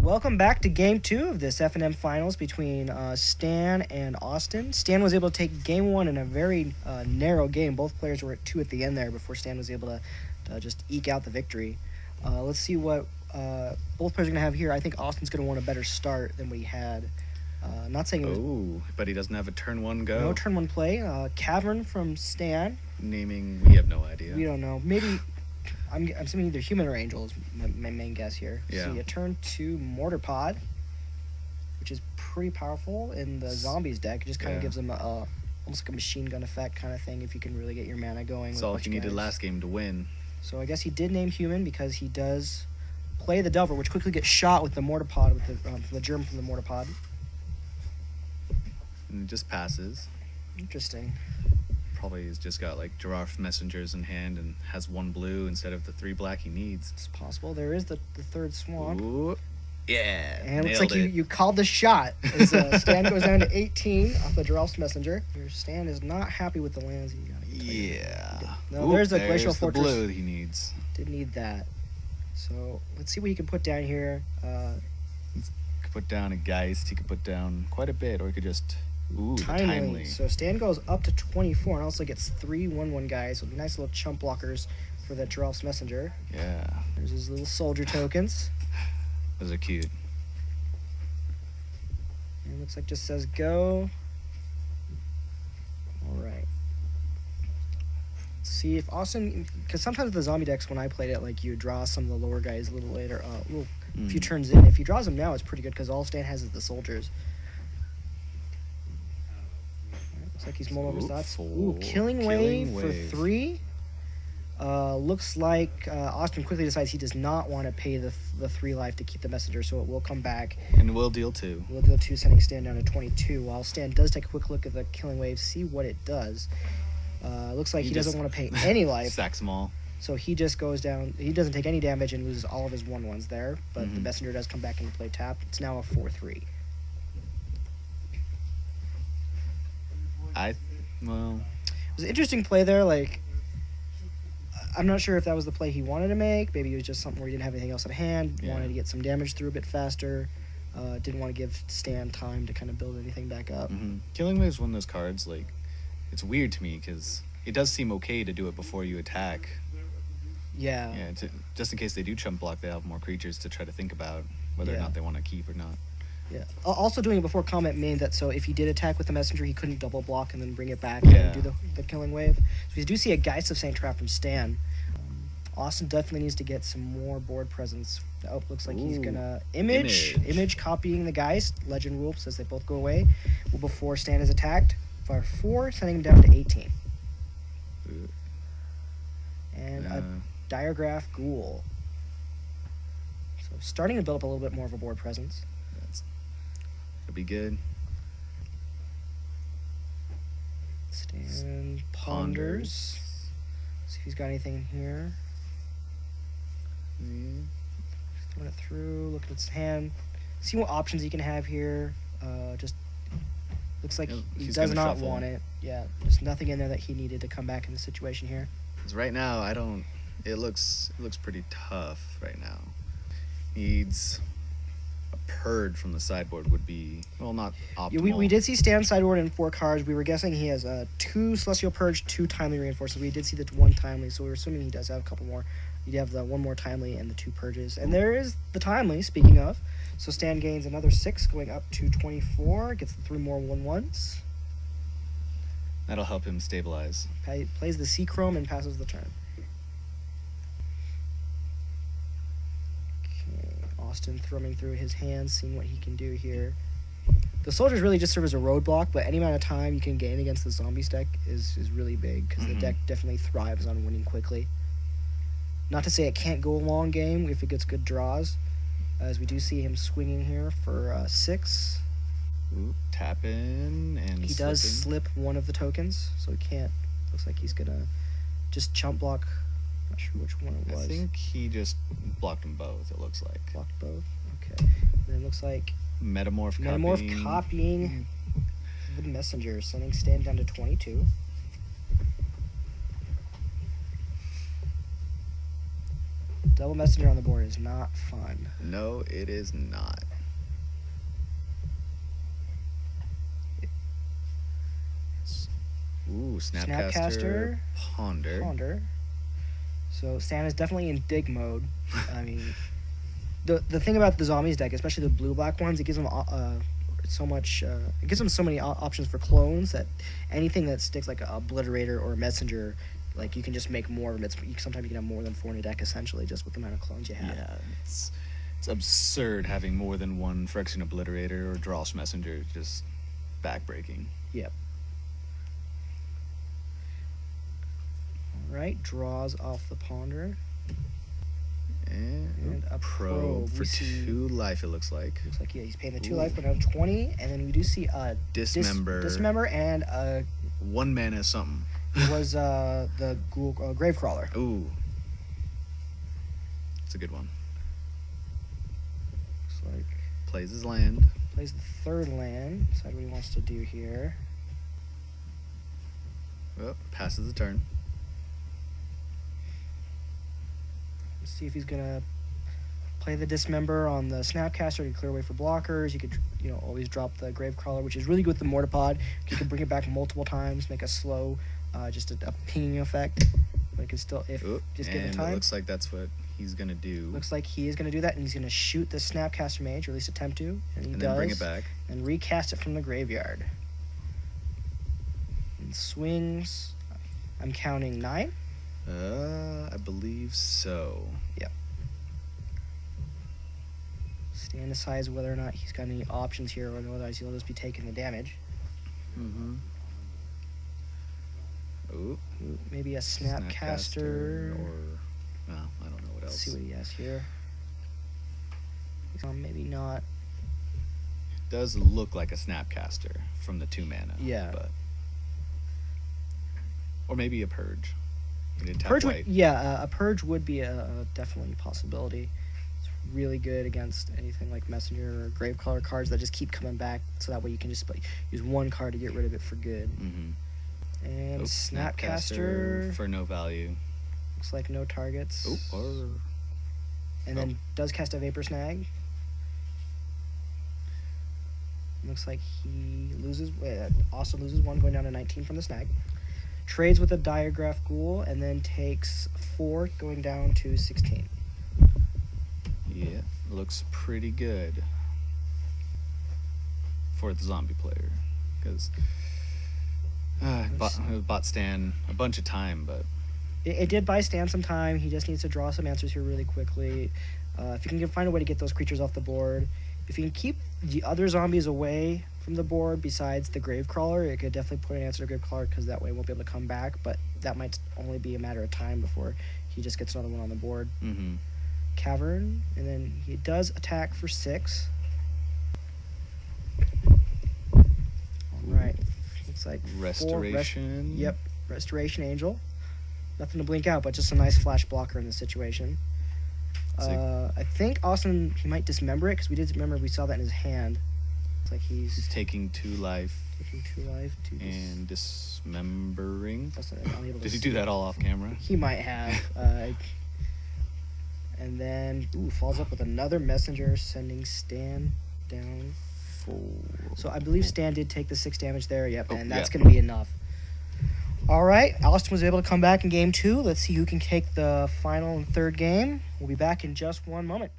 Welcome back to Game 2 of this FNM Finals between Stan and Austin. Stan was able to take Game 1 in a very narrow game. Both players were at 2 at the end there before Stan was able to just eke out the victory. Let's see what both players are going to have here. I think Austin's going to want a better start than what he had. Not saying it was... Oh, but he doesn't have a turn 1 go. No turn 1 play. Cavern from Stan. Naming, we have no idea. We don't know. Maybe... I'm assuming either human or angel is my main guess here. Yeah. So you turn to Mortapod, which is pretty powerful in the zombies deck. It just kind of gives them almost like a machine gun effect kind of thing if you can really get your mana going. That's all he needed last game to win. So I guess he did name human because he does play the Delver, which quickly gets shot with the Mortapod, with the germ from the Mortapod. And it just passes. Interesting. Probably has just got like Geralf messengers in hand and has 1 blue instead of the 3 black he needs. It's possible. There is the third swamp. Ooh. Yeah. And it looks like you called the shot. As Stan goes down to 18 off the Geralf's messenger. Your Stan is not happy with the lands he got. Yeah. No, there's the Glacial Fortress. The blue he needs. Did need that. So let's see what he can put down here. He could put down a Geist. He could put down quite a bit, or he could just... Ooh, timely. So Stan goes up to 24 and also gets 3 1/1 guys. So nice little chump blockers for that Geralf's messenger. Yeah. There's his little soldier tokens. Those are cute. And it looks like just says go. Alright. Let's see if Austin, because sometimes with the zombie decks when I played it, like you draw some of the lower guys a little later, a few turns in. If he draws them now, it's pretty good because all Stan has is the soldiers. Looks like he's mulling over his thoughts. Ooh, Killing Wave for 3. Looks like Austin quickly decides he does not want to pay the 3 life to keep the messenger, so it will come back. And we'll deal 2. We'll deal 2, sending Stan down to 22. While Stan does take a quick look at the Killing Wave, see what it does. Looks like he doesn't want to pay any life. Sacks them all. So he just goes down. He doesn't take any damage and loses all of his 1/1s there. But the messenger does come back into play tapped. It's now a 4/3. Well, it was an interesting play there. Like, I'm not sure if that was the play he wanted to make. Maybe it was just something where he didn't have anything else at hand. Wanted to get some damage through a bit faster. Didn't want to give Stan time to kind of build anything back up. Killing Wave is one of those cards, like, it's weird to me because it does seem okay to do it before you attack. Yeah. Yeah, just in case they do chump block, they have more creatures to try to think about whether or not they want to keep or not. Yeah. Also doing it before combat means that so if he did attack with the messenger, he couldn't double block and then bring it back and do the Killing Wave. So we do see a Geist of Saint Trap from Stan. Austin definitely needs to get some more board presence. Oh, looks like he's gonna image copying the Geist. Legend rule says they both go away. Well, before Stan is attacked, fire 4, sending him down to 18. And a Diregraf Ghoul. So starting to build up a little bit more of a board presence. It'll be good. Stan ponders. See if he's got anything in here. Throwing it through, looking at his hand. See what options he can have here. Just looks like he does not want it. Yeah, there's nothing in there that he needed to come back in the situation here. Because right now, it looks pretty tough right now. Needs a purge from the sideboard would be, well, not optimal. Yeah, we did see Stan sideboard in 4 cards. We were guessing he has 2 Celestial Purge, 2 Timely Reinforcements. We did see the 1 Timely, so we were assuming he does have a couple more. You'd have the 1 more Timely and the 2 Purges. And there is the Timely, speaking of. So Stan gains another 6, going up to 24. Gets the 3 more 1/1s. That'll help him stabilize. Plays the Sea-Chrome and passes the turn. Austin thrumming through his hands, seeing what he can do here. The soldiers really just serve as a roadblock, but any amount of time you can gain against the zombies deck is really big, because the deck definitely thrives on winning quickly. Not to say it can't go a long game if it gets good draws, as we do see him swinging here for 6. Ooh, tap in and he does slip one of the tokens, so he can't. Looks like he's gonna just chump block. Not sure which one it was. I think he just blocked them both, it looks like. Blocked both? Okay. And then it looks like Metamorph copying the messenger, sending Stan down to 22. Double messenger on the board is not fun. No, it is not. Ooh, Snapcaster, Ponder. So Stan is definitely in dig mode. I mean, the thing about the zombies deck, especially the blue-black ones, it gives them so much. It gives them so many options for clones that anything that sticks like a Obliterator or a Messenger, like you can just make more of them. Sometimes you can have more than 4 in a deck essentially, just with the amount of clones you have. Yeah, it's absurd having more than one Phyrexian Obliterator or Geralf Messenger. Just backbreaking. Yep. Right, draws off the Ponder. And a probe for 2 life, it looks like. Looks like, yeah, he's paying the 2 life, but now 20. And then we do see a Dismember and a 1 mana something. It was the Ghoul, Gravecralwer. Ooh. It's a good one. Looks like. Plays his land. Plays the 3rd land. Decide what he wants to do here. Well, passes the turn. Let's see if he's gonna play the Dismember on the Snapcaster to clear away for blockers. You could, always drop the Gravecrawler, which is really good with the Mortapod. You can bring it back multiple times, make a slow, just a pinging effect. But it can still, just given time. It looks like that's what he's gonna do. Looks like he is gonna do that, and he's gonna shoot the Snapcaster Mage, or at least attempt to, and he does. Then bring it back and recast it from the graveyard. And swings. I'm counting 9. I believe so. Yep. Stan decides whether or not he's got any options here, or otherwise he'll just be taking the damage. Mm-hmm. Ooh. Maybe a Snapcaster. Or, well, I don't know what else. Let's see what he has here. Maybe not. It does look like a Snapcaster from the 2 mana. Yeah. But, or maybe a Purge. Purge would, a Purge would be a definitely a possibility. It's really good against anything like Messenger or Gravecrawler cards that just keep coming back, so that way you can just use 1 card to get rid of it for good. Mm-hmm. And Snapcaster for no value. Looks like no targets. And then does cast a Vapor Snag. Looks like he loses. Also loses 1, going down to 19 from the snag. Trades with a Diregraf Ghoul, and then takes 4, going down to 16. Yeah, looks pretty good for the zombie player, because bought Stan a bunch of time, but it did buy Stan some time. He just needs to draw some answers here really quickly. If you can find a way to get those creatures off the board, if you can keep the other zombies away from the board besides the Gravecrawler, it could definitely put an answer to Gravecrawler, because that way it won't be able to come back, but that might only be a matter of time before he just gets another one on the board. Mm-hmm. Cavern, and then he does attack for 6. Alright. Looks like Restoration. Yep, Restoration Angel. Nothing to blink out, but just a nice flash blocker in this situation. I think Austin, he might Dismember it, because we saw that in his hand. It's like he's taking 2 life. Taking 2 life. And dismembering. Did he do see that all off camera? He might have. And then, falls up with another Messenger, sending Stan down 4. So I believe Stan did take the 6 damage there. Yep, and that's going to be enough. All right, Austin was able to come back in game 2. Let's see who can take the final and 3rd game. We'll be back in just 1 moment.